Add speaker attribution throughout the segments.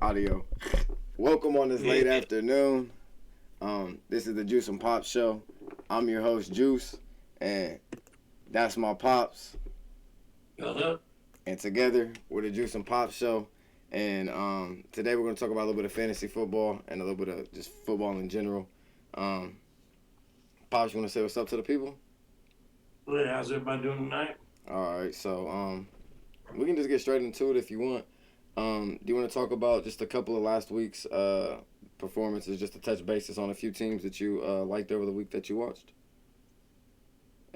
Speaker 1: Audio. Welcome on this late afternoon. This is the Juice and Pop Show. I'm your host, Juice, and that's my pops.
Speaker 2: Uh-huh.
Speaker 1: And together we're the Juice and Pop Show. And today we're going to talk about a little bit of fantasy football and a little bit of just football in general. Pops, you want to say what's up to the people?
Speaker 2: Well, how's everybody doing tonight?
Speaker 1: All right, so we can just get straight into it if you want. Do you want to talk about just a couple of last week's performances, just to touch bases on a few teams that you liked over the week that you watched?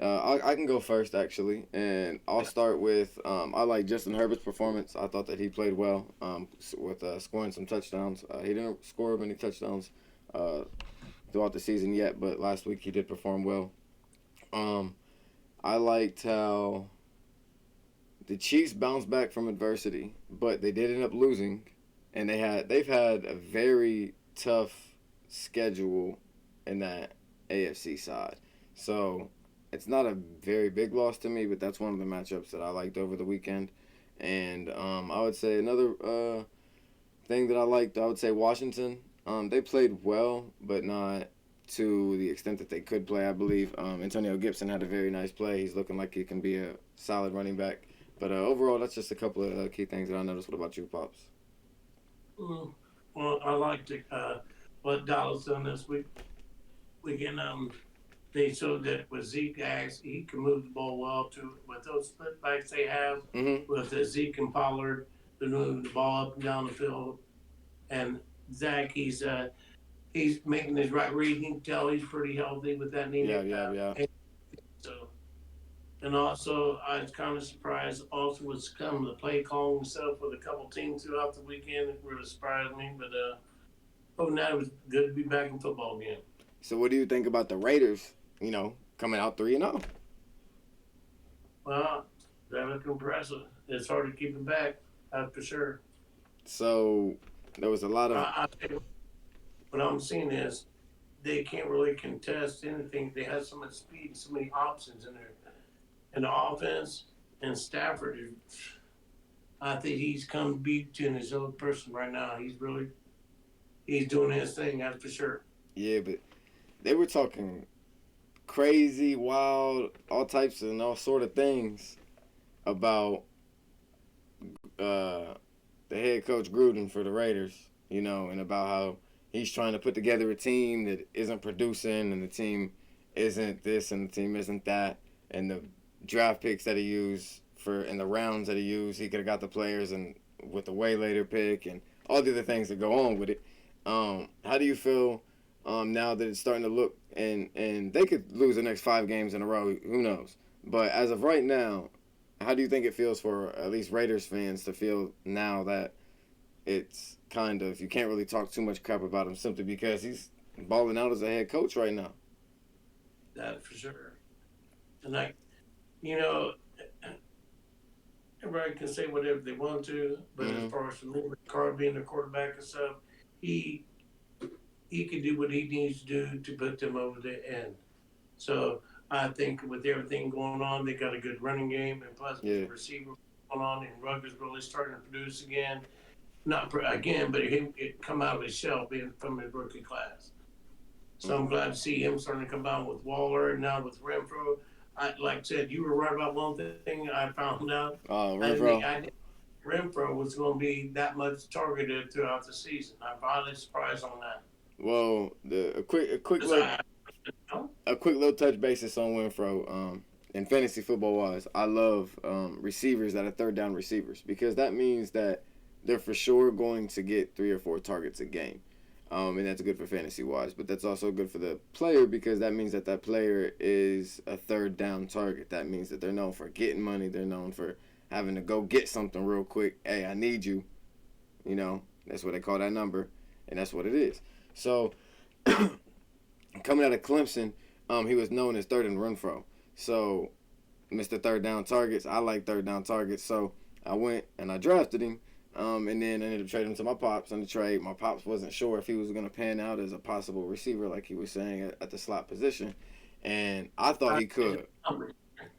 Speaker 1: I can go first, actually, and I'll start with I like Justin Herbert's performance. I thought that he played well with scoring some touchdowns. He didn't score many touchdowns throughout the season yet, but last week he did perform well. I liked how the Chiefs bounced back from adversity, but they did end up losing, and they've had a very tough schedule in that AFC side. So it's not a very big loss to me, but that's one of the matchups that I liked over the weekend. And I would say another thing that I liked, I would say Washington. They played well, but not to the extent that they could play, I believe. Antonio Gibson had a very nice play. He's looking like he can be a solid running back. But overall, that's just a couple of key things that I noticed. What about you, Pops?
Speaker 2: Well, I liked what Dallas done this weekend. They showed that with Zeke, he can move the ball well too. With those split backs they have, with Zeke and Pollard, to move the ball up and down the field. And Zach, he's making his right read. You can tell he's pretty healthy with that knee.
Speaker 1: Yeah.
Speaker 2: So, and also, I was kind of surprised also with some of the play calling stuff with a couple teams throughout the weekend. It really surprised me. But other than that, it was good to be back in football again.
Speaker 1: So what do you think about the Raiders, coming out 3-0?
Speaker 2: Well, that looked impressive. It's hard to keep it back, that's for sure.
Speaker 1: So there was a lot of...
Speaker 2: What I'm seeing is they can't really contest anything. They have so much speed, so many options in there. And the offense and Stafford, I think he's come beat to his own person right now. He's doing his thing, that's for sure.
Speaker 1: Yeah, but they were talking crazy, wild, all types and all sort of things about the head coach Gruden for the Raiders, and about how he's trying to put together a team that isn't producing, and the team isn't this, and the team isn't that, and the draft picks that he used and the rounds that he used, he could have got the players and with the way later pick and all the other things that go on with it. How do you feel now that it's starting to look and they could lose the next 5 games in a row? Who knows? But as of right now, how do you think it feels for at least Raiders fans to feel now that it's kind of, you can't really talk too much crap about him simply because he's balling out as a head coach right now?
Speaker 2: That for sure. And everybody can say whatever they want to, but as far as Carr being the quarterback and stuff, he can do what he needs to do to put them over the end. So I think with everything going on, they got a good running game, and plus with the receiver going on, and Ruggs really starting to produce again. Not again, but he come out of his shell being from his rookie class. So I'm glad to see him starting to come out with Waller and now with Renfro. Like I said, you were right about one thing I found out.
Speaker 1: Renfro.
Speaker 2: Renfro was going to be that much targeted throughout the season. I'm finally surprised on that.
Speaker 1: Well, a quick little touch basis on Renfro. In fantasy football wise, I love receivers that are third down receivers because that means that they're for sure going to get 3 or 4 targets a game. And that's good for fantasy-wise. But that's also good for the player because that means that player is a third down target. That means that they're known for getting money. They're known for having to go get something real quick. Hey, I need you. That's what they call that number. And that's what it is. So, coming out of Clemson, he was known as third and Renfro. So, Mr. Third Down Targets, I like third down targets. So, I went and I drafted him. And then I ended up trading him to my pops in the trade. My pops wasn't sure if he was going to pan out as a possible receiver, like he was saying, at the slot position. And I thought he could.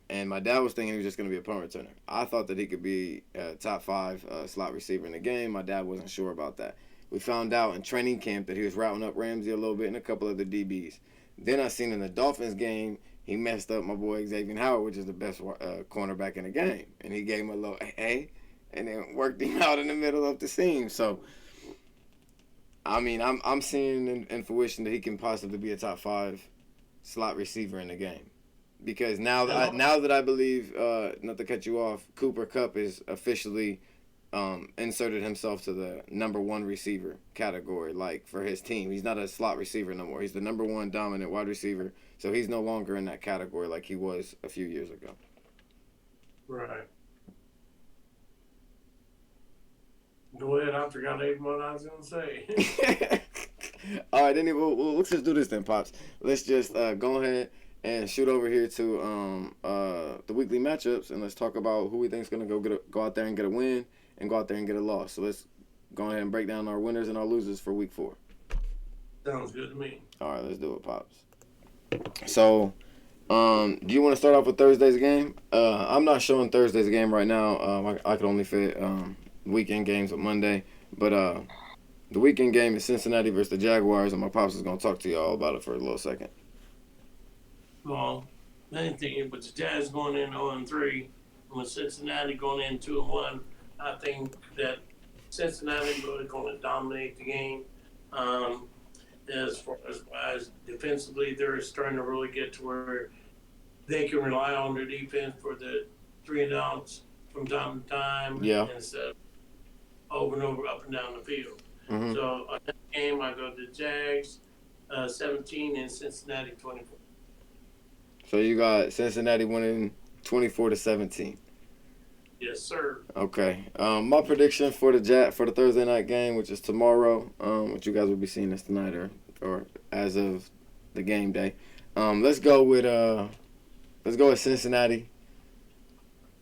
Speaker 1: And my dad was thinking he was just going to be a punt returner. I thought that he could be a top five slot receiver in the game. My dad wasn't sure about that. We found out in training camp that he was routing up Ramsey a little bit and a couple of the DBs. Then I seen in the Dolphins game, he messed up my boy Xavier Howard, which is the best cornerback in the game. And he gave him a little hey, and then worked him out in the middle of the seam. So, I mean, I'm seeing in fruition that he can possibly be a top five slot receiver in the game. Because now that I believe, not to cut you off, Cooper Kupp is officially inserted himself to the number one receiver category, like for his team. He's not a slot receiver no more. He's the number one dominant wide receiver, so he's no longer in that category like he was a few years ago.
Speaker 2: Right. Go ahead. I forgot even what I was going to say.
Speaker 1: All right, then let's just do this then, pops. Let's just go ahead and shoot over here to the weekly matchups, and let's talk about who we think is going to go out there and get a win and go out there and get a loss. So let's go ahead and break down our winners and our losers for week 4.
Speaker 2: Sounds good to me.
Speaker 1: All right, let's do it, pops. So, do you want to start off with Thursday's game? I'm not showing Thursday's game right now. I could only fit weekend games with Monday, but the weekend game is Cincinnati versus the Jaguars, and my pops is going to talk to y'all about it for a little second.
Speaker 2: Well, main thing with the Jazz going in 0-3, and with Cincinnati going in 2-1, I think that Cincinnati is really going to dominate the game. As far as defensively, they're starting to really get to where they can rely on their defense for the 3 and outs from time to time.
Speaker 1: Yeah.
Speaker 2: Instead of over and over, up and down the field.
Speaker 1: Mm-hmm.
Speaker 2: So on that game, I go to Jags 17 and Cincinnati 24.
Speaker 1: So you got Cincinnati winning 24-17.
Speaker 2: Yes, sir.
Speaker 1: Okay. My prediction for the Thursday night game, which is tomorrow, which you guys will be seeing this tonight or as of the game day. Let's go with Cincinnati.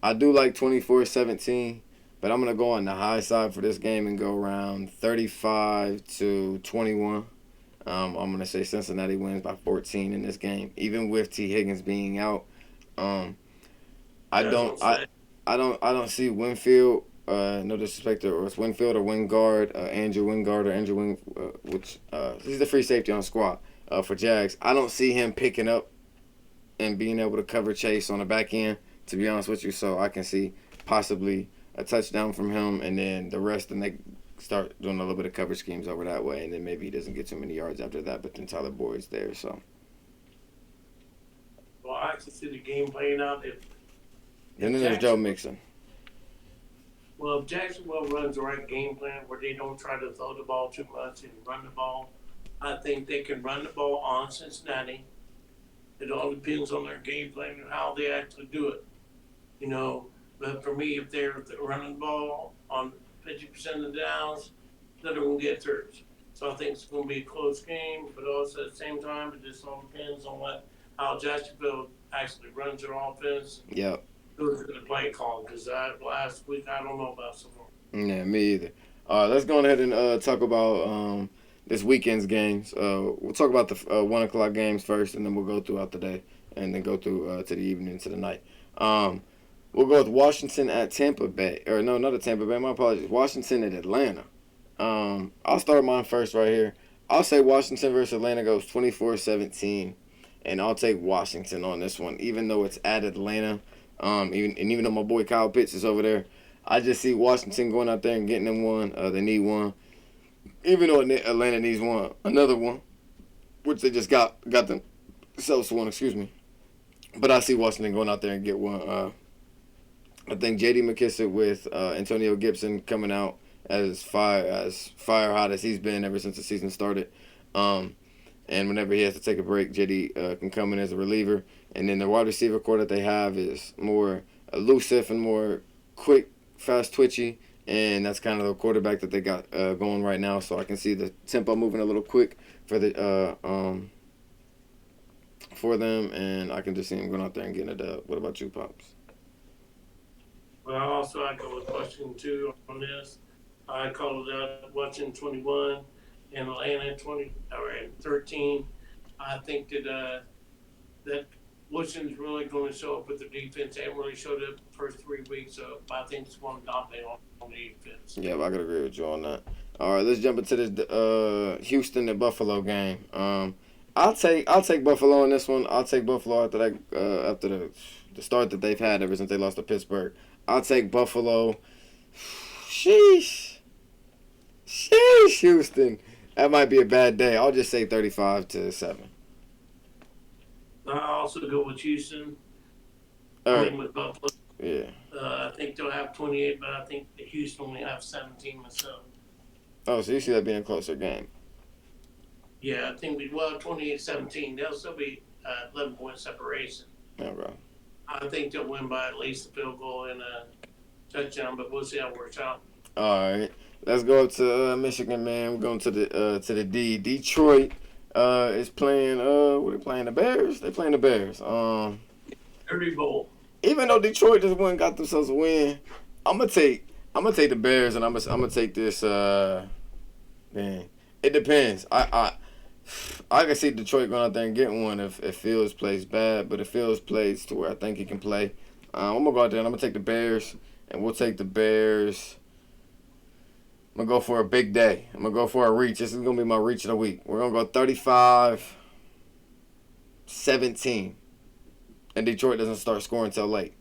Speaker 1: I do like 24-17, but I'm gonna go on the high side for this game and go around 35-21. I'm gonna say Cincinnati wins by 14 in this game, even with T. Higgins being out. I don't see Winfield. No disrespect, or it's Winfield or Wingard, Andrew Wingard or Andrew Wing, which he's the free safety on the squad for Jags. I don't see him picking up and being able to cover Chase on the back end. To be honest with you, so I can see possibly a touchdown from him, and then the rest, and they start doing a little bit of cover schemes over that way, and then maybe he doesn't get too many yards after that, but then Tyler Boyd's there, so.
Speaker 2: Well, I actually see the game playing out.
Speaker 1: And then there's Joe Mixon.
Speaker 2: Well, if Jacksonville runs the right game plan where they don't try to throw the ball too much and run the ball, I think they can run the ball on Cincinnati. It all depends on their game plan and how they actually do it. But for me, if they're running the ball on 50% of the downs, they're going to get thirds. So I think it's going to be a close game, but also at the same time, it just all depends on how Jacksonville actually runs their offense.
Speaker 1: Yep.
Speaker 2: Who's going to play call? Because last week, I don't know about so far.
Speaker 1: Yeah, me either. All right, let's go ahead and talk about this weekend's games. We'll talk about the 1 o'clock games first, and then we'll go throughout the day, and then go through to the evening, to the night. We'll go with Washington at Tampa Bay. Or no, not at Tampa Bay. My apologies. Washington at Atlanta. I'll start mine first right here. I'll say Washington versus Atlanta goes 24-17, and I'll take Washington on this one, even though it's at Atlanta. Even though my boy Kyle Pitts is over there, I just see Washington going out there and getting them one. They need one. Even though Atlanta needs another one, which they just got themselves one, excuse me. But I see Washington going out there and get one. I think J.D. McKissick with Antonio Gibson coming out as fire hot as he's been ever since the season started. And whenever he has to take a break, J.D. Can come in as a reliever. And then the wide receiver core that they have is more elusive and more quick, fast, twitchy. And that's kind of the quarterback that they got going right now. So I can see the tempo moving a little quick for them. And I can just see him going out there and getting a dub. What about you, Pops?
Speaker 2: Well, also I go with Washington 2 on this. I called it out Washington 21 and Atlanta 13. I think that Washington's really going to show up with their defense. They haven't really showed up the first 3 weeks, so I think it's going to dominate on the defense.
Speaker 1: Yeah, I could agree with you on that. All right, let's jump into this Houston and Buffalo game. I'll take Buffalo in this one. I'll take Buffalo after the start that they've had ever since they lost to Pittsburgh. I'll take Buffalo. Sheesh, sheesh, Houston. That might be a bad day. I'll just say 35-7.
Speaker 2: I also go with Houston.
Speaker 1: All
Speaker 2: I
Speaker 1: right.
Speaker 2: mean, with Buffalo.
Speaker 1: Yeah.
Speaker 2: I think they'll have 28, but I think Houston only have 17 myself.
Speaker 1: Oh, so you see that being a closer game.
Speaker 2: Yeah, I think 28-17. They'll still be 11-point separation.
Speaker 1: Okay.
Speaker 2: I think they'll win by at least a field goal and a touchdown, but we'll see how it works out.
Speaker 1: All right. Let's go to Michigan, man. We're going to the D. Detroit is playing. What are they playing? The Bears. They playing the Bears.
Speaker 2: Dirty Bowl.
Speaker 1: Even though Detroit just went and got themselves a win, I'm gonna take the Bears, and I'm gonna take this. Man, it depends. I can see Detroit going out there and getting one if Fields plays bad, but if Fields plays to where I think he can play, I'm gonna go out there and I'm gonna take the Bears, and we'll take the Bears. I'm gonna go for a big day. I'm gonna go for a reach. This is gonna be my reach of the week. We're gonna go 35-17, and Detroit doesn't start scoring till late.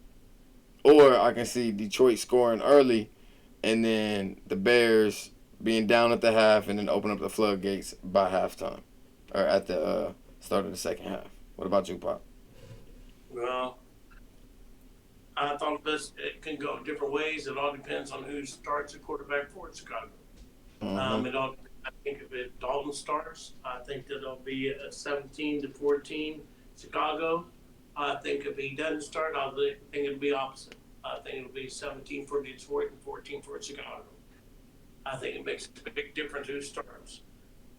Speaker 1: Or I can see Detroit scoring early, and then the Bears being down at the half, and then open up the floodgates by halftime, or at the start of the second half. What about you, Pop?
Speaker 2: Well, I thought it can go different ways. It all depends on who starts at quarterback for Chicago.
Speaker 1: Mm-hmm.
Speaker 2: I think if Dalton starts, I think that it'll be a 17-14 Chicago. I think if he doesn't start, I think it'll be opposite. I think it'll be 17 for Detroit and 14 for Chicago. I think it makes a big difference who starts.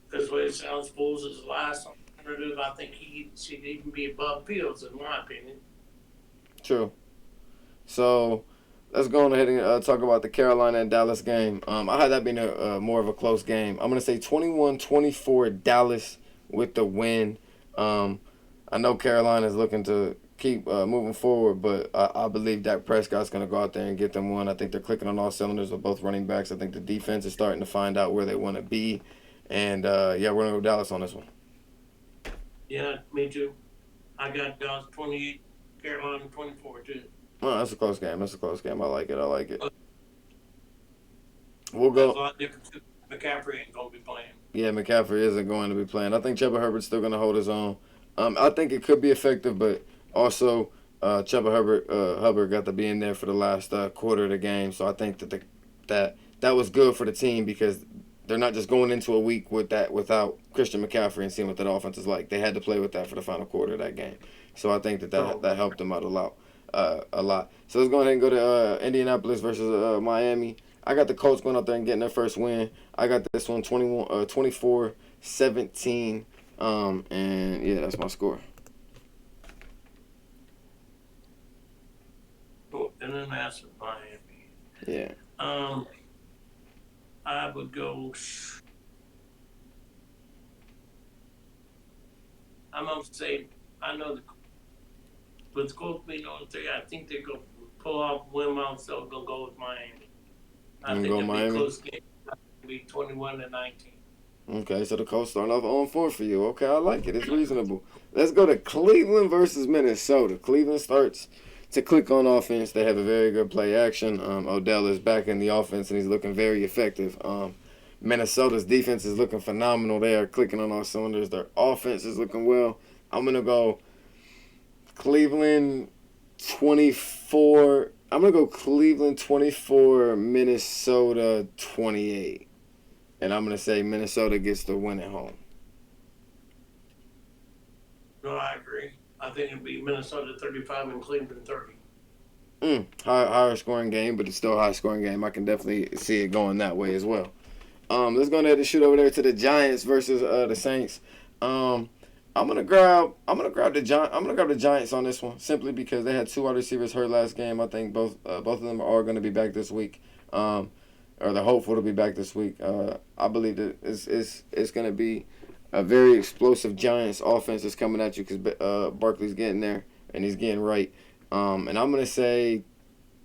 Speaker 2: Because the way it sounds, Bulls is the last alternative. I think he should even be above Fields, in my opinion.
Speaker 1: True. So let's go on ahead and talk about the Carolina and Dallas game. I had that being a more of a close game. I'm going to say 21-24 Dallas with the win. I know Carolina is looking to keep moving forward, but I believe Dak Prescott's going to go out there and get them one. I think they're clicking on all cylinders with both running backs. I think the defense is starting to find out where they want to be. And, we're going to go Dallas on this one.
Speaker 2: Yeah, me too. I got Dallas 28, Carolina 24 too.
Speaker 1: Oh, that's a close game. I like it. We'll go.
Speaker 2: That's a lot different too. McCaffrey ain't going to be playing.
Speaker 1: Yeah, McCaffrey isn't going to be playing. I think Chuba Herbert's still going to hold his own. I think it could be effective, but also Chuba Hubbard got to be in there for the last quarter of the game. So I think that was good for the team because they're not just going into a week without Christian McCaffrey and seeing what that offense is like. They had to play with that for the final quarter of that game. So I think that helped them out a lot. So let's go ahead and go to Indianapolis versus Miami. I got the Colts going out there and getting their first win. I got this one 24-17. And yeah, that's my score.
Speaker 2: Oh, and then that's Miami.
Speaker 1: Yeah.
Speaker 2: I would go. I'm gonna say I know with the Colts being on 3, I think they go pull off win out, so they'll go with Miami. I think it'll be a close game. It'll be 21-19.
Speaker 1: Okay, so the Colts starting off 0-4 for you. Okay, I like it. It's reasonable. Let's go to Cleveland versus Minnesota. Cleveland starts to click on offense. They have a very good play action. Odell is back in the offense, and he's looking very effective. Minnesota's defense is looking phenomenal. They are clicking on all cylinders. Their offense is looking well. I'm going to go Cleveland 24. I'm going to go Cleveland 24, Minnesota 28. And I'm going to say Minnesota gets the win at home.
Speaker 2: No, I agree. I think it'll be Minnesota 35 and Cleveland 30.
Speaker 1: Higher scoring game, but it's still a high scoring game. I can definitely see it going that way as well. Let's go ahead and shoot over there to the Giants versus the Saints. I'm gonna grab the Giants on this one simply because they had 2 wide receivers hurt last game. I think both of them are going to be back this week. Or they're hopeful to be back this week. I believe that it's going to be a very explosive Giants offense that's coming at you because Barkley's getting there. and he's getting right. And I'm gonna say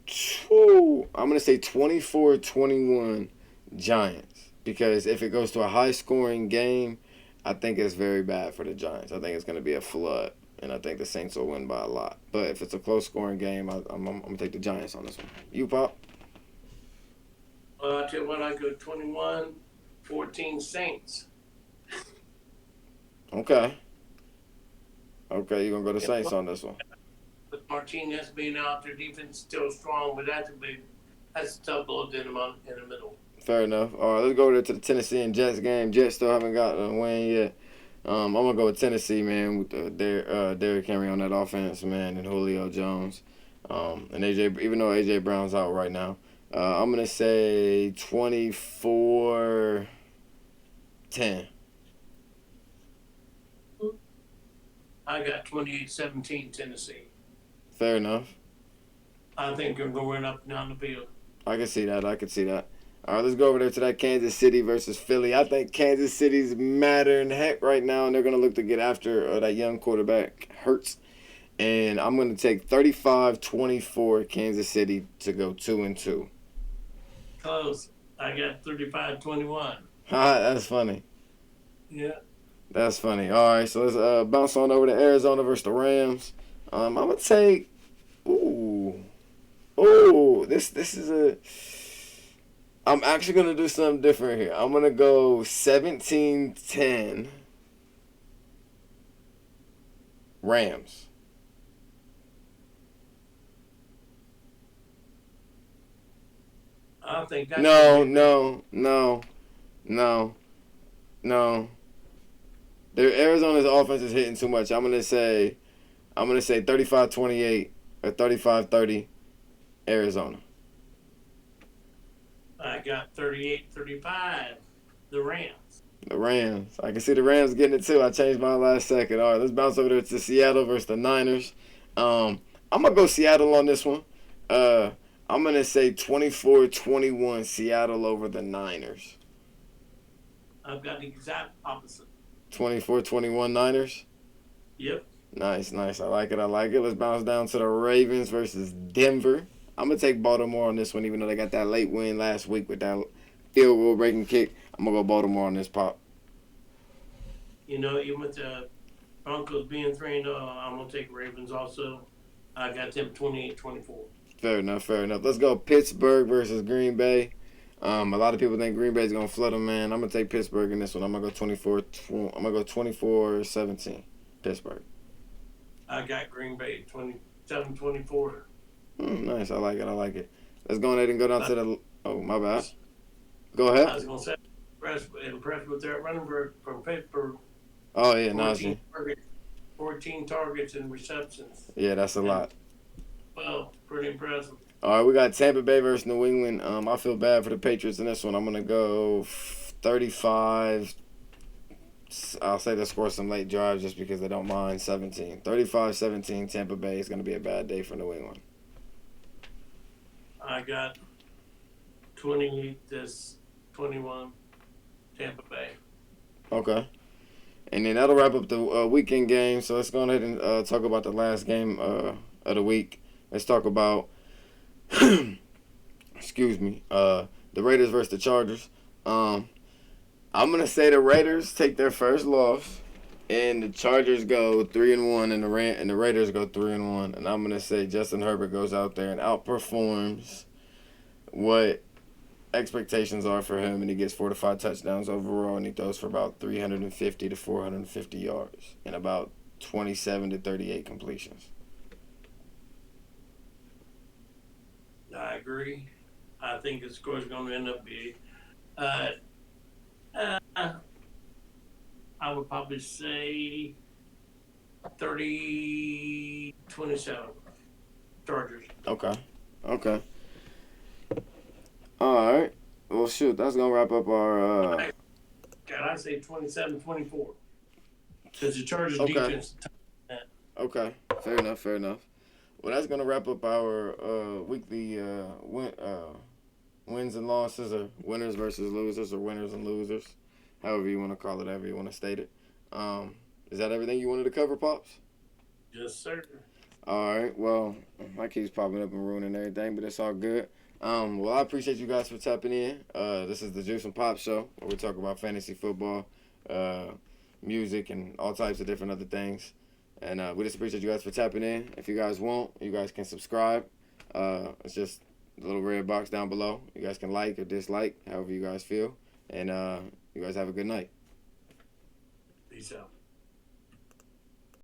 Speaker 1: 24-21 Giants, because if it goes to a high scoring game, I think it's very bad for the Giants. I think it's gonna be a flood, and I think the Saints will win by a lot. But if it's a close scoring game, I'm gonna take the Giants on this one. You, Pop?
Speaker 2: I tell you what, I go 21-14 Saints.
Speaker 1: Okay. Okay, you're gonna go to
Speaker 2: Yeah,
Speaker 1: Saints on this one.
Speaker 2: with Martinez being out, their defense still strong, but that's a tough blow to them in the middle.
Speaker 1: Fair enough. All right, let's go to the Tennessee and Jets game. Jets still haven't gotten a win yet. I'm gonna go with Tennessee, man, with Derrick Henry on that offense, man, and Julio Jones, and AJ. Even though AJ Brown's out right now, I'm gonna say 24-10.
Speaker 2: I got 28-17 Tennessee.
Speaker 1: Fair enough.
Speaker 2: I think they're going up and down the field.
Speaker 1: I can see that. I can see that. All right, let's go over there to that Kansas City versus Philly. I think Kansas City's mattering heck right now, and they're going to look to get after that young quarterback, Hurts. And I'm going to take 35-24 Kansas City to go 2-2.
Speaker 2: Close. I got 35-21.
Speaker 1: That's funny.
Speaker 2: Yeah.
Speaker 1: That's funny. All right, so let's bounce on over to Arizona versus the Rams. I'm going to take, this is I'm actually going to do something different here. I'm going to go 17-10 Rams.
Speaker 2: I think that's
Speaker 1: No. Arizona's offense is hitting too much. I'm gonna say 35-28 or 35-30 Arizona.
Speaker 2: I got 38-35 the Rams.
Speaker 1: The Rams. I can see the Rams getting it too. I changed my last second. All right, let's bounce over there to Seattle versus the Niners. I'm gonna go Seattle on this one. I'm gonna say 24-21 Seattle over the Niners.
Speaker 2: I've got the exact opposite.
Speaker 1: 24-21 Niners.
Speaker 2: Yep.
Speaker 1: Nice. I like it. Let's bounce down to the Ravens versus Denver. I'm going to take Baltimore on this one, even though they got that late win last week with that field goal breaking kick. I'm going to go Baltimore on this, Pop.
Speaker 2: Even with the Broncos being 3-0, I'm going to take Ravens also. I got them 28-24.
Speaker 1: Fair enough. Let's go Pittsburgh versus Green Bay. A lot of people think Green Bay's going to flood them, man. I'm going to take Pittsburgh in this one. I'm going to go 24-17 Pittsburgh.
Speaker 2: I got Green Bay 27-24.
Speaker 1: Nice. I like it. Let's go ahead and go down to the. Oh, my bad. Go ahead.
Speaker 2: I was going to say, impressed with their running from Pittsburgh.
Speaker 1: Oh, yeah, Najee.
Speaker 2: 14 targets and receptions.
Speaker 1: Yeah, that's a lot.
Speaker 2: Well, pretty impressive.
Speaker 1: All right, we got Tampa Bay versus New England. I feel bad for the Patriots in this one. I'm going to go 35. I'll say they score some late drives just because they don't mind 17. 35-17 Tampa Bay is going to be a bad day for New England.
Speaker 2: I got 28-21 Tampa Bay.
Speaker 1: Okay. And then that'll wrap up the weekend game. So let's go ahead and talk about the last game of the week. Let's talk about, the Raiders versus the Chargers. I'm going to say the Raiders take their first loss, and the Chargers go 3-1, and the Raiders go 3-1. And I'm going to say Justin Herbert goes out there and outperforms what expectations are for him, and he gets 4 to 5 touchdowns overall, and he throws for about 350 to 450 yards and about 27 to 38 completions.
Speaker 2: I agree. I think the score is going to end up being I would probably say 30-27 Chargers.
Speaker 1: Okay. All right. Well, shoot, that's going to wrap up our...
Speaker 2: God, I say 27-24. Because the Chargers defense...
Speaker 1: Okay. Fair enough. Well, that's going to wrap up our weekly wins and losses, or winners versus losers, or winners and losers. However you want to call it, however you want to state it. Is that everything you wanted to cover, Pops?
Speaker 2: Yes, sir.
Speaker 1: All right. Well, my keeps popping up and ruining everything, but it's all good. Well, I appreciate you guys for tapping in. This is the Juice and Pop Show, where we talk about fantasy football, uh, music, and all types of different other things. And we just appreciate you guys for tapping in. If you guys want, you guys can subscribe. It's just the little red box down below. You guys can like or dislike, however you guys feel. And you guys have a good night.
Speaker 2: Peace out.